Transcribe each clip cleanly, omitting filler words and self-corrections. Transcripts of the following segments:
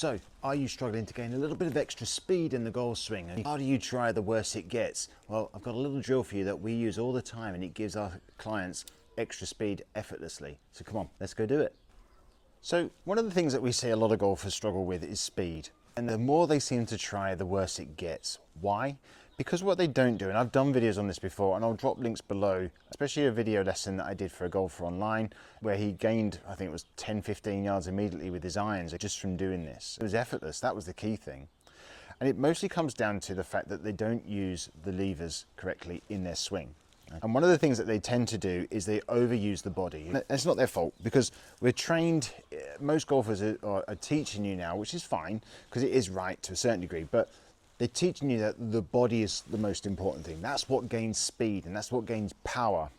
So, are you struggling to gain a little bit of extra speed in the golf swing? And the harder you try, the worse it gets. Well, I've got a little drill for you that we use all the time, and it gives our clients extra speed effortlessly. So come on, let's go do it. So one of the things that we see a lot of golfers struggle with is speed. And the more they seem to try, the worse it gets. Why? Because what they don't do, and I've done videos on this before, and I'll drop links below, especially a video lesson that I did for a golfer online, where he gained, I think it was 10, 15 yards immediately with his irons just from doing this. It was effortless, that was the key thing. And it mostly comes down to the fact that they don't use the levers correctly in their swing. And one of the things that they tend to do is they overuse the body. And it's not their fault, because we're trained, most golfers are teaching you now, which is fine, because it is right to a certain degree, but they're teaching you that the body is the most important thing. That's what gains speed, and that's what gains power.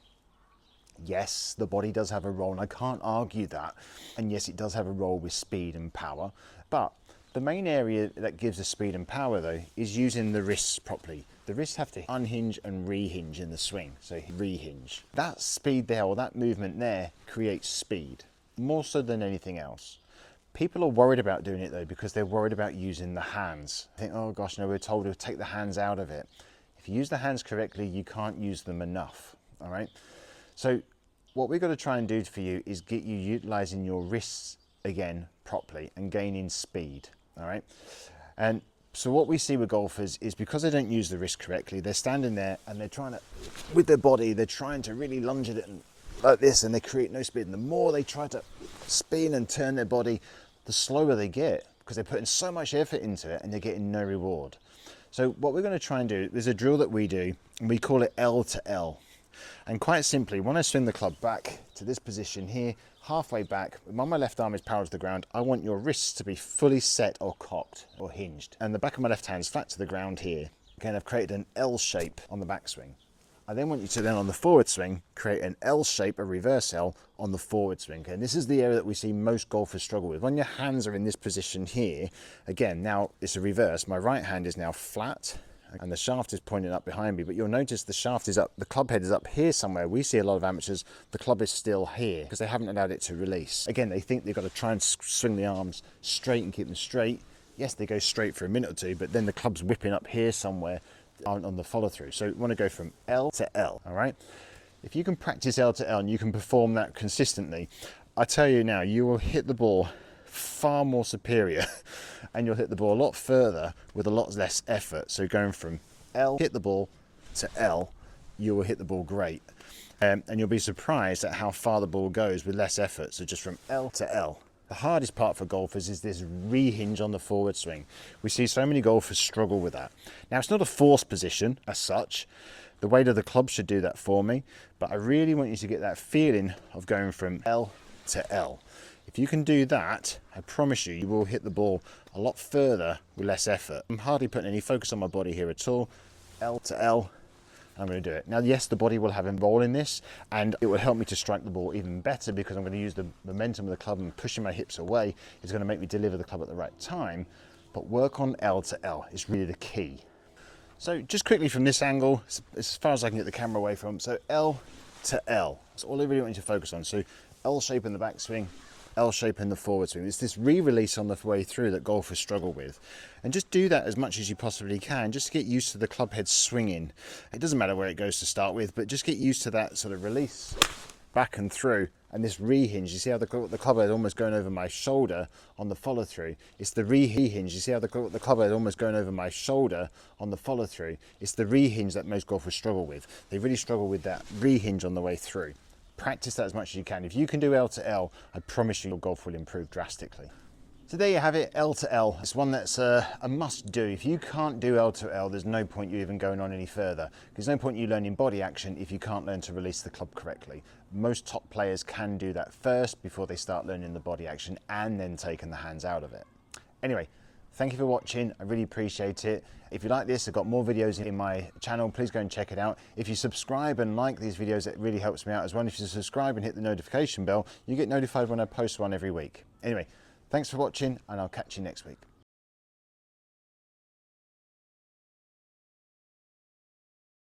Yes, the body does have a role, and I can't argue that. And yes, it does have a role with speed and power, but the main area that gives us speed and power, though, is using the wrists properly. The wrists have to unhinge and rehinge in the swing, so rehinge. That speed there, or that movement there, creates speed, more so than anything else. People are worried about doing it, though, because they're worried about using the hands. I think, oh gosh, no, we're told to take the hands out of it. If you use the hands correctly, you can't use them enough, all right? So what we've got to try and do for you is get you utilizing your wrists again properly and gaining speed. All right, and so what we see with golfers is, because they don't use the wrist correctly, they're standing there and they're trying to, with their body, they're trying to really lunge at it and like this, and they create no speed. And the more they try to spin and turn their body, the slower they get, because they're putting so much effort into it and they're getting no reward. So what we're going to try and do, there's a drill that we do, and we call it L to L. And quite simply, when I swing the club back to this position here, halfway back, when my left arm is parallel to the ground, I want your wrists to be fully set or cocked or hinged. And the back of my left hand is flat to the ground here. Again, I've created an L shape on the backswing. I then want you to then, on the forward swing, create an L shape, a reverse L, on the forward swing. And this is the area that we see most golfers struggle with. When your hands are in this position here, again, now it's a reverse. My right hand is now flat, and the shaft is pointing up behind me, but you'll notice the shaft is up, the club head is up here somewhere. We see a lot of amateurs, the club is still here because they haven't allowed it to release. Again, they think they've got to try and swing the arms straight and keep them straight. Yes, they go straight for a minute or two, but then the club's whipping up here somewhere on the follow through. So you want to go from L to L, all right? If you can practice L to L and you can perform that consistently, I tell you now, you will hit the ball far more superior, and you'll hit the ball a lot further with a lot less effort. So going from L, hit the ball, to L, you will hit the ball great. And you'll be surprised at how far the ball goes with less effort. So just from L to L. The hardest part for golfers is this rehinge on the forward swing. We see so many golfers struggle with that. Now, it's not a forced position as such. The weight of the club should do that for me, but I really want you to get that feeling of going from L to L. If you can do that, I promise you, you will hit the ball a lot further with less effort. I'm hardly putting any focus on my body here at all. L to L, I'm going to do it. Now, yes, the body will have a role in this, and it will help me to strike the ball even better, because I'm going to use the momentum of the club, and pushing my hips away is going to make me deliver the club at the right time. But work on L to L is really the key. So just quickly from this angle, as far as I can get the camera away from, so L to L. That's all I really want you to focus on. So L shape in the backswing, L shape in the forward swing. It's this re-release on the way through that golfers struggle with. And just do that as much as you possibly can, just to get used to the club head swinging. It doesn't matter where it goes to start with, but just get used to that sort of release back and through. And this rehinge, you see how the club head almost going over my shoulder on the follow through. It's the rehinge. You see how the club head almost going over my shoulder on the follow through. It's the rehinge that most golfers struggle with. They really struggle with that rehinge on the way through. Practice that as much as you can. If you can do L to L, I promise you your golf will improve drastically. So there you have it, L to L. It's one that's a must do. If you can't do L to L, there's no point you even going on any further. There's no point you learning body action if you can't learn to release the club correctly. Most top players can do that first before they start learning the body action and then taking the hands out of it. Anyway, thank you for watching. I really appreciate it. If you like this, I've got more videos in my channel. Please go and check it out. If you subscribe and like these videos, it really helps me out as well. If you subscribe and hit the notification bell, you get notified when I post one every week. Anyway, thanks for watching, and I'll catch you next week.